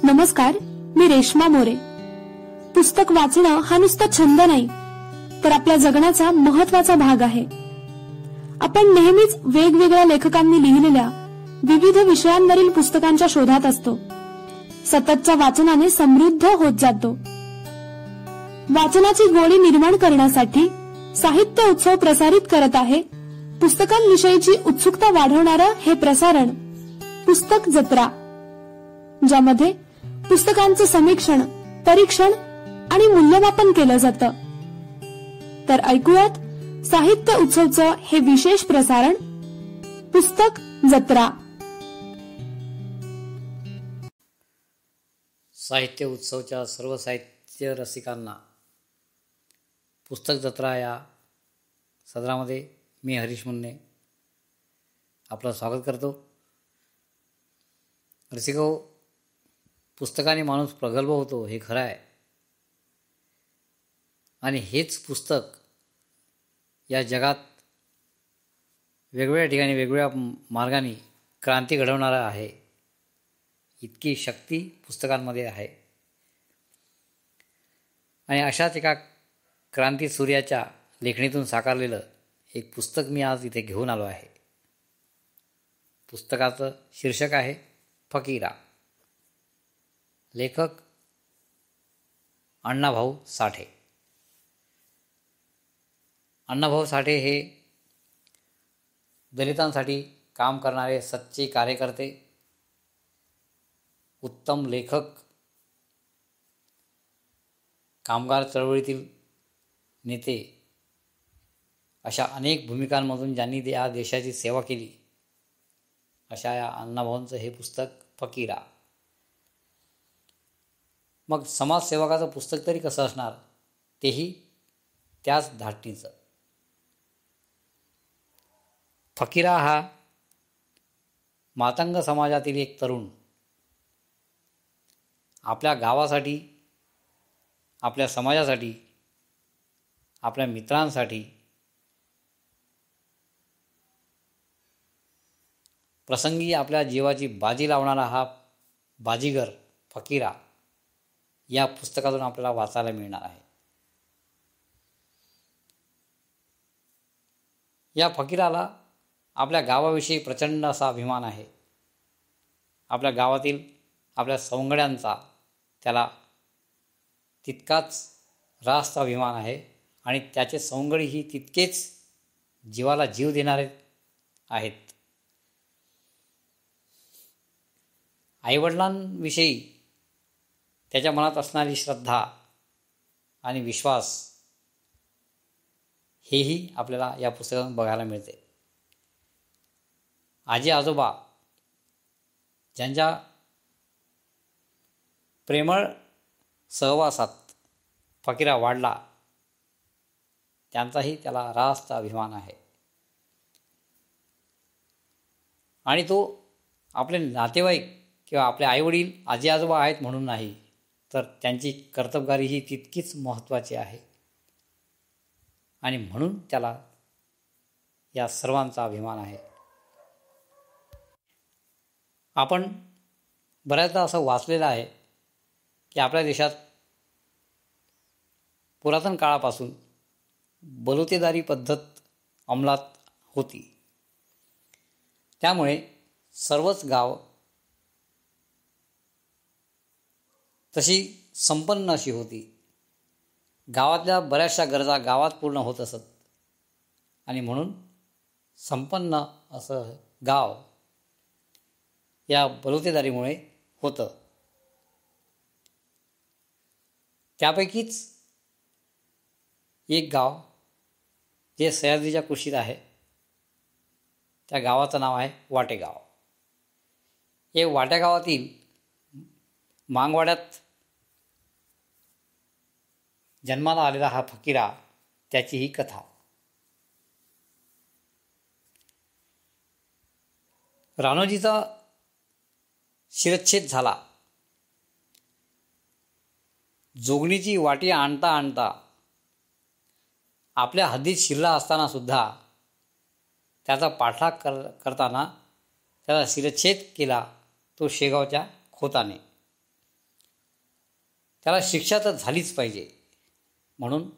नमस्कार, मी रेश्मा मोरे. पुस्तक वाचणं हा नुसता छंद नाही, तर आपल्या जगण्याचा महत्वाचा भाग आहे. आपण नेहमीच वेगवेगळ्या लेखकांनी लिहिलेल्या विविध विषयांवरील पुस्तकांच्या शोधात असतो. सततच्या वाचनाने समृद्ध होत जातो. वाचनाची गोडी निर्माण करण्यासाठी साहित्य उत्सव प्रसारित करत आहे पुस्तकांविषयीची उत्सुकता वाढवणारं हे प्रसारण पुस्तक जत्रा, ज्यामध्ये पुस्तकांचं समीक्षण, परीक्षण आणि मूल्यमापन केलं जातं. तर ऐकूयात साहित्य उत्सवचं हे विशेष प्रसारण पुस्तक जत्रा. साहित्य उत्सवच्या सर्व साहित्य रसिकांना पुस्तक जत्रा या सदरामध्ये मी हरीश मुन्ने आपलं स्वागत करतो. रसिको, पुस्तकाने माणूस प्रगल्भ होतो हे खरं आहे, आणि हेच पुस्तक या जगात वेगवेगळ्या ठिकाणी वेगवेगळ्या मार्गाने क्रांती घडवणारा आहे. इतकी शक्ती पुस्तकांमध्ये आहे. आणि अशाच एका क्रांती सूर्याच्या लेखणीतून साकारलेलं एक पुस्तक मी आज इथे घेऊन आलो आहे. पुस्तकाचं शीर्षक आहे फकीरा. लेखक अण्णाभाऊ साठे. अण्णाभाऊ साठे हे दलितांसाठी काम करणारे सच्चे कार्यकर्ते, उत्तम लेखक, कामगार चळवळीतील नेते, अशा अनेक भूमिकांमधून ज्यांनी या देशाची सेवा केली, अशा या अण्णाभाऊंचं हे पुस्तक फकीरा. मग समाजसेवकाचं पुस्तक तरी कसं असणार, तेही त्याच धाटणीचं. फकीरा हा मातंग समाजातील एक तरुण आपल्या गावासाठी, आपल्या समाजासाठी, आपल्या मित्रांसाठी प्रसंगी आपल्या जीवाची बाजी लावणारा हा बाजीगर फकीरा या पुस्तकातून आपल्याला वाचायला मिळणार आहे. या फकीराला आपल्या गावाविषयी प्रचंड असा अभिमान आहे. आपल्या गावातील आपल्या सवंगड्यांचा त्याला तितकाच रास्त अभिमान आहे, आणि त्याचे सवंगडीही तितकेच जीवाला जीव देणारे आहेत. आईवडिलांविषयी त्याच्या मनात असणारी श्रद्धा आणि विश्वास हेही आपल्याला या पुस्तकातून बघायला मिळते. आजी आजोबा ज्यांच्या प्रेमळ सहवासात फकीरा वाढला, त्यांचाही त्याला रास्त अभिमान आहे. आणि तो आपले नातेवाईक किंवा आपले आईवडील आजी आजोबा आहेत म्हणून नाही, तर त्यांची कर्तबगारी ही तितकीच महत्त्वाची आहे, आणि म्हणून त्याला या सर्वांचा अभिमान आहे. आपण बऱ्याचदा असं वाचलेलं आहे की आपल्या देशात पुरातन काळापासून बलुतेदारी पद्धत अंमलात होती. त्यामुळे सर्वच गाव तशी संपन्न अशी होती. गावातल्या बऱ्याचशा गरजा गावात पूर्ण होत असत, आणि म्हणून संपन्न असं गाव या बलुतेदारीमुळे होतं. त्यापैकीच एक गाव जे सह्याद्रीच्या कुशीत आहे, त्या गावाचं नाव आहे वाटेगाव. हे वाटेगावातील मांगवाड्यात जन्माला आलेला हा फकीरा, त्याची ही कथा. रानोजीचा शिरच्छेद झाला. जोगणीची वाटी आणता आणता आपल्या हद्दीत शिरला असताना सुद्धा त्याचा पाठलाग करताना त्याचा शिरच्छेद केला तो शेगावच्या खोताने. त्याला शिक्षा तर झालीच पाहिजे. म्हणून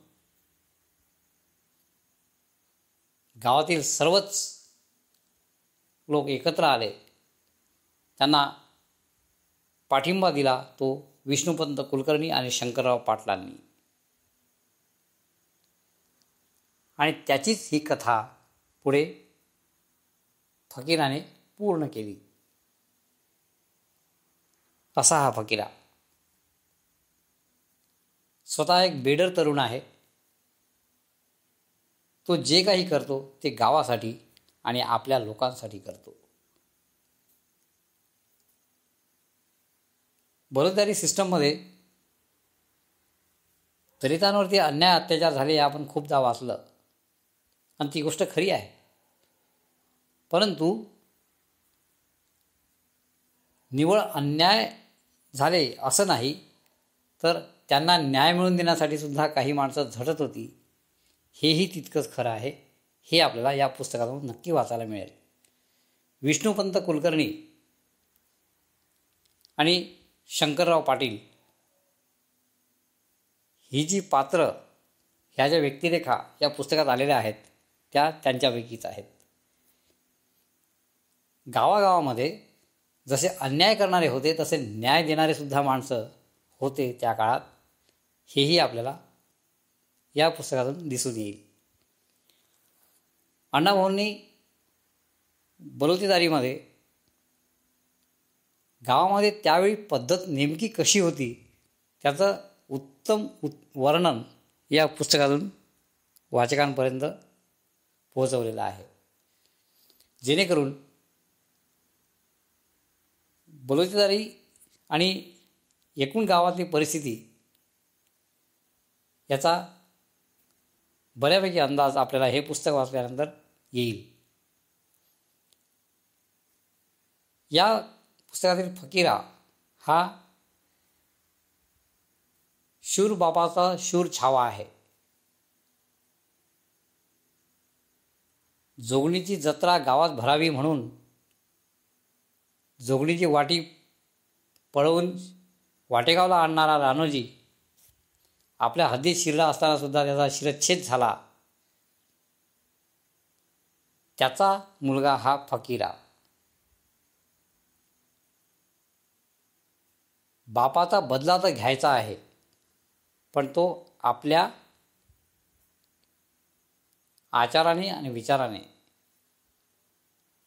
गावातील सर्वच लोक एकत्र आले, त्यांना पाठिंबा दिला तो विष्णुपंत कुलकर्णी आणि शंकरराव पाटलांनी. आणि त्याचीच ही कथा पुढे फकीराने पूर्ण केली. असा हा फकीरा स्वतः एक बेडर तरुण आहे. तो जे काही करतो ते गावासाठी आणि आपल्या लोकांसाठी करतो. बलुतेदारी सिस्टममध्ये दलितांवरती अन्याय अत्याचार झाले हे आपण खूपदा वाचलं आणि ती गोष्ट खरी आहे. परंतु निव्वळ अन्याय झाले असं नाही, तर त्यांना न्याय मिळवून देण्यासाठी सुद्धा काही माणसं झटत होती, हेही तितकंच खरं आहे. हे आपल्याला या पुस्तकातून नक्की वाचायला मिळेल. विष्णुपंत कुलकर्णी आणि शंकरराव पाटील ही जी पात्र, ह्या ज्या व्यक्तिरेखा या पुस्तकात आलेल्या आहेत त्या त्यांच्यापैकीच आहेत. गावागावामध्ये जसे अन्याय करणारे होते तसे न्याय देणारे सुद्धा माणसं होते त्या काळात, हेही आपल्याला या पुस्तकातून दिसून येईल. अण्णाभाऊंनी बलुतेदारीमध्ये गावामध्ये त्यावेळी पद्धत नेमकी कशी होती त्याचं उत्तम वर्णन या पुस्तकातून वाचकांपर्यंत पोहोचवलेलं आहे, जेणेकरून बलुतेदारी आणि एकूण गावातली परिस्थिती याचा बऱ्यापैकी अंदाज आपल्याला हे पुस्तक वाचल्यानंतर येईल. या पुस्तकातील फकीरा हा शूर बापाचा शूर छावा आहे. जोगणीची जत्रा गावात भरावी म्हणून जोगणीची वाटी पळवून वाटेगावला आणणारा रानोजी आपल्या हद्दीत शिरला असताना सुद्धा त्याचा शिरच्छेद झाला. त्याचा मुलगा हा फकीरा. बापाचा बदला तर घ्यायचा आहे, पण तो आपल्या आचाराने आणि विचाराने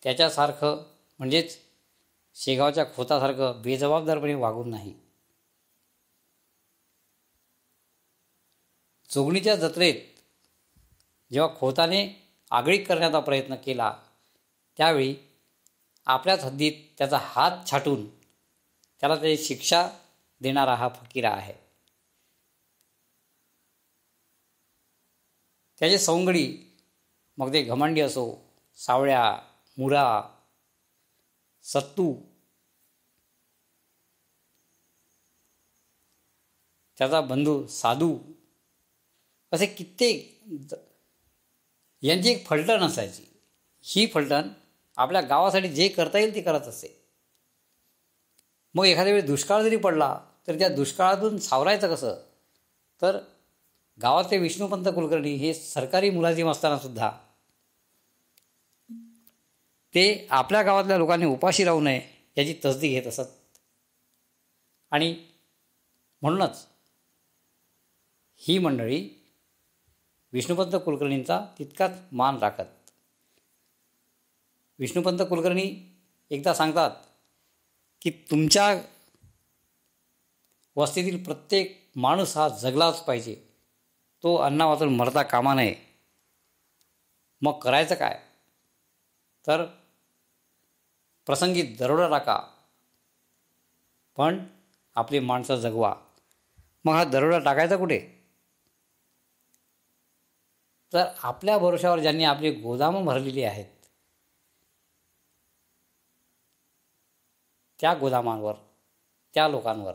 त्याच्यासारखं म्हणजेच शेगावच्या खोतासारखं बेजबाबदारपणे वागून नाही. जोगणीच्या जत्रेत जेव्हा खोताने आगळीक करण्याचा प्रयत्न केला त्यावेळी आपल्याच हद्दीत त्याचा हात छाटून त्याला त्याची शिक्षा देणारा हा फकीरा आहे. त्याचे सवंगडी, मग ते घमंडी असो, सावळ्या, मुरा, सत्तू, त्याचा बंधू साधू, असे कित्येक यांची एक फलटण असायची. ही फलटण आपल्या गावासाठी जे करता येईल ते करत असे. मग एखाद्या वेळी दुष्काळ जरी पडला तर त्या दुष्काळातून सावरायचं कसं, तर गावातले विष्णुपंत कुलकर्णी हे सरकारी मुलाजिम असतानासुद्धा ते आपल्या गावातल्या लोकांनी उपाशी राहू नये याची तसदी घेत असत. आणि म्हणूनच ही मंडळी विष्णुपंत कुलकर्णींचा तितकाच मान राखत. विष्णुपंत कुलकर्णी एकदा सांगतात की तुमच्या वस्तीतील प्रत्येक माणूस हा जगलाच पाहिजे, तो अन्ना वाचून मरता कामा नये. मग करायचं काय, तर प्रसंगी दरोडा टाका, पण आपली माणसं जगवा. मग हा दरोडा टाकायचा कुठे, तर आपल्या भरोशावर ज्यांनी आपली गोदामं भरलेली आहेत त्या गोदामांवर, त्या लोकांवर.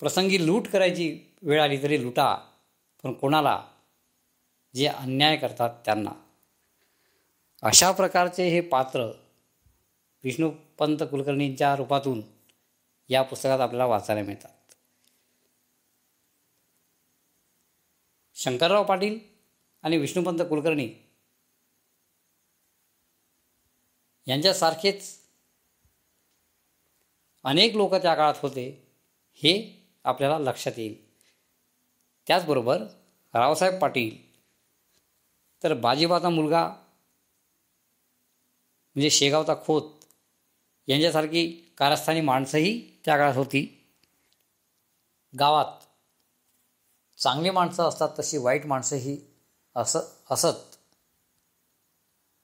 प्रसंगी लूट करायची वेळ आली तरी लुटा, पण कोणाला, जे अन्याय करतात त्यांना. अशा प्रकारचे हे पात्र विष्णुपंत कुलकर्णींच्या रूपातून या पुस्तकात आपल्याला वाचायला मिळतात. शंकरराव पाटील आणि विष्णुपंत कुलकर्णी यांच्यासारखेच अनेक लोक त्या काळात होते हे आपल्याला लक्षात येईल. त्याचबरोबर रावसाहेब पाटील तर बाजीबाचा मुलगा म्हणजे शेगावचा खोत यांच्यासारखी कारस्थानी माणसंही त्या काळात होती. गावात चांगली माणसं असतात तशी वाईट माणसंही असत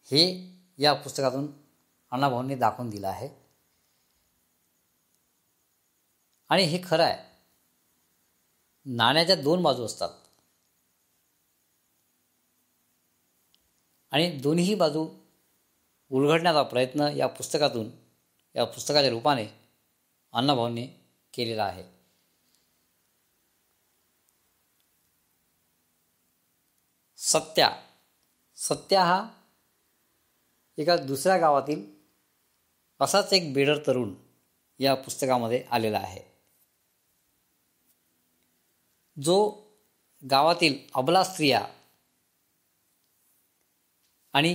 हे या पुस्तकातून अण्णाभाऊंनी दाखवून दिलं आहे. आणि हे खरं आहे, नाण्याच्या दोन बाजू असतात आणि दोन्ही बाजू उलगडण्याचा प्रयत्न या पुस्तकाच्या रूपाने अण्णाभाऊंनी केलेला आहे. सत्या हा एका दुसऱ्या गावातील असाच एक बेडर तरुण या पुस्तकामध्ये आलेला आहे, जो गावातील अबला स्त्रिया आणि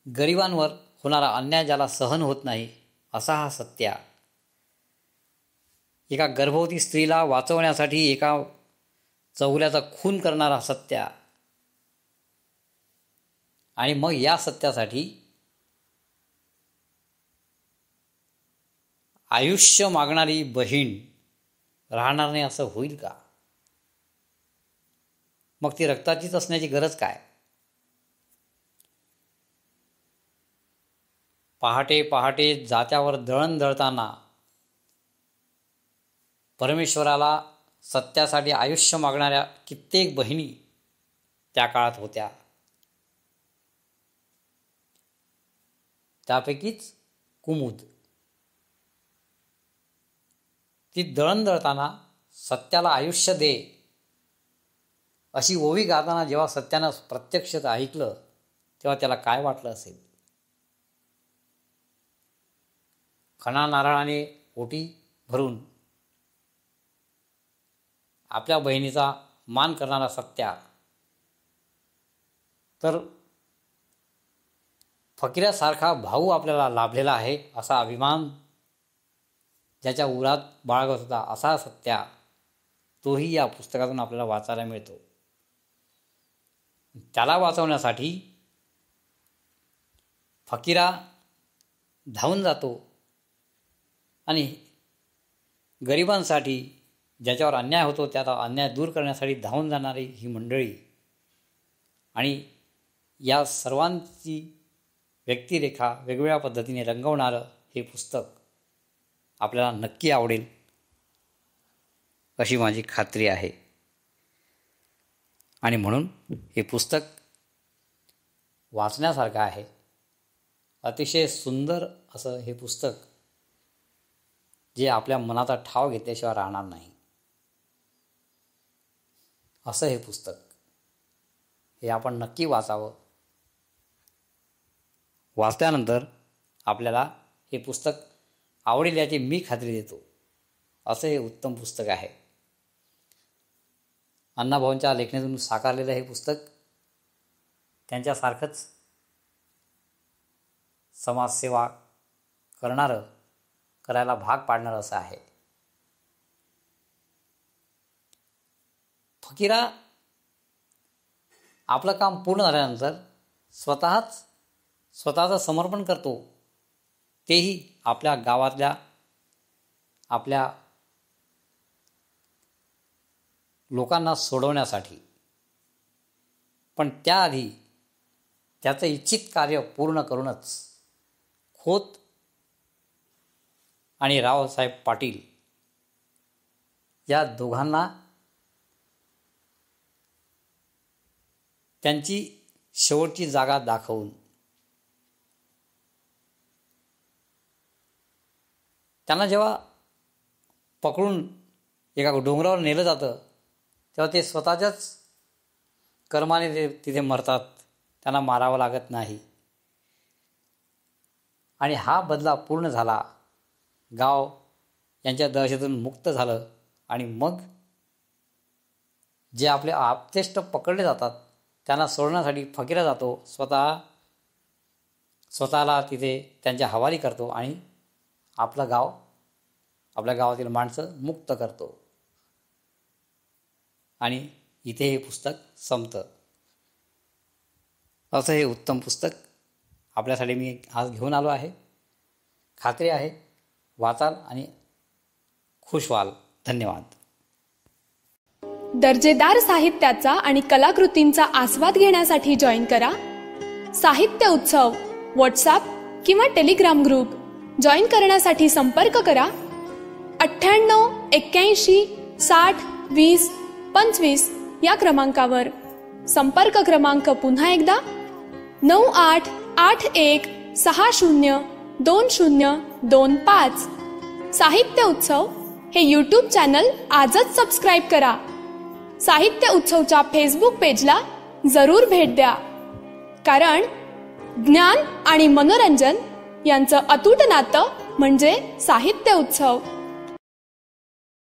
गरिबांवर होणारा अन्याय ज्याला सहन होत नाही असा हा सत्या एका गर्भवती स्त्रीला वाचवण्यासाठी एका चौगुल्याचा खून करणारा सत्या आणि मग या सत्यासाठी आयुष्य मागणारी बहीण राहणार नाही असं होईल का? मग ती रक्ताचीच असण्याची गरज काय? पहाटे पहाटे जात्यावर दळण दळताना परमेश्वराला सत्यासाठी आयुष्य मागणाऱ्या कित्येक बहिणी त्या काळात होत्या. त्यापैकीच कुमुद. ती दळण दळताना सत्याला आयुष्य दे अशी ओवी गाताना जेव्हा सत्यानं प्रत्यक्ष ऐकलं तेव्हा त्याला काय वाटलं असेल. खणा नारळाने ओटी भरून आपल्या बहिणीचा मान करणारा सत्या तर फकीरासारखा भाऊ आपल्याला लाभलेला आहे असा अभिमान ज्याच्या उरात बाळगत होता असा सत्या तोही या पुस्तकातून आपल्याला वाचायला मिळतो. त्याला वाचवण्यासाठी फकीरा धावून जातो आणि गरिबांसाठी ज्याच्यावर अन्याय होतो त्याचा अन्याय दूर करण्यासाठी धावून जाणारी ही मंडळी आणि या सर्वांची व्यक्तिरेखा वेगवेगळ्या पद्धतीने रंगवणारं हे पुस्तक आपल्याला नक्की आवडेल अशी माझी खात्री आहे. आणि म्हणून हे पुस्तक वाचण्यासारखं आहे. अतिशय सुंदर असं हे पुस्तक जे आपल्या मनाचा ठाव घेतल्याशिवाय राहणार नाही असं हे पुस्तक. हे आपण नक्की वाचावं. वाचल्यानंतर आपल्याला हे पुस्तक आवडेल याची मी खात्री देतो. असं हे उत्तम पुस्तक आहे. अण्णाभाऊंच्या लेखनातून साकारलेलं हे पुस्तक त्यांच्यासारखंच समाजसेवा करायला भाग पाडणारं असं आहे. फकीरा आपलं काम पूर्ण झाल्यानंतर स्वतःचं समर्पण करतो, तेही आपल्या गावातल्या आपल्या लोकांना सोडवण्यासाठी. पण त्याआधी त्याचं इच्छित कार्य पूर्ण करूनच खोत आणि रावसाहेब पाटील या दोघांना त्यांची शेवटची जागा दाखवून त्यांना जेव्हा पकडून एका डोंगरावर नेलं जातं तेव्हा ते स्वतःच्याच कर्माने तिथे मरतात. त्यांना मारावं लागत नाही. आणि हा बदला पूर्ण झाला. गाव यांच्या दहशतीतून मुक्त झालं आणि मग जे आपले आपतेष्ट पकडले जातात त्यांना सोडण्यासाठी फकीरा जातो, स्वतःला तिथे त्यांच्या हवाली करतो आणि आपल्या गावातील माणसं मुक्त करतो. आणि इथे हे पुस्तक संपतं. असं हे उत्तम पुस्तक आपल्यासाठी मी आज घेऊन आलो आहे. खात्री आहे वाचाल आणि खुश व्हाल. धन्यवाद. दर्जेदार साहित्याचा आणि कलाकृतींचा आस्वाद घेण्यासाठी जॉईन करा साहित्य उत्सव व्हॉट्सॲप किंवा टेलिग्राम ग्रुप. जॉईन करण्यासाठी संपर्क करा 98 81 60 20 25 या क्रमांकावर. संपर्क क्रमांक पुन्हा एकदा 9881 60 2025. साहित्य उत्सव हे यूट्यूब चॅनल आजच सबस्क्राईब करा. साहित्य उत्सवच्या फेसबुक पेजला जरूर भेट द्या, कारण ज्ञान आणि मनोरंजन यांचं अतूट नातं म्हणजे साहित्य उत्सव.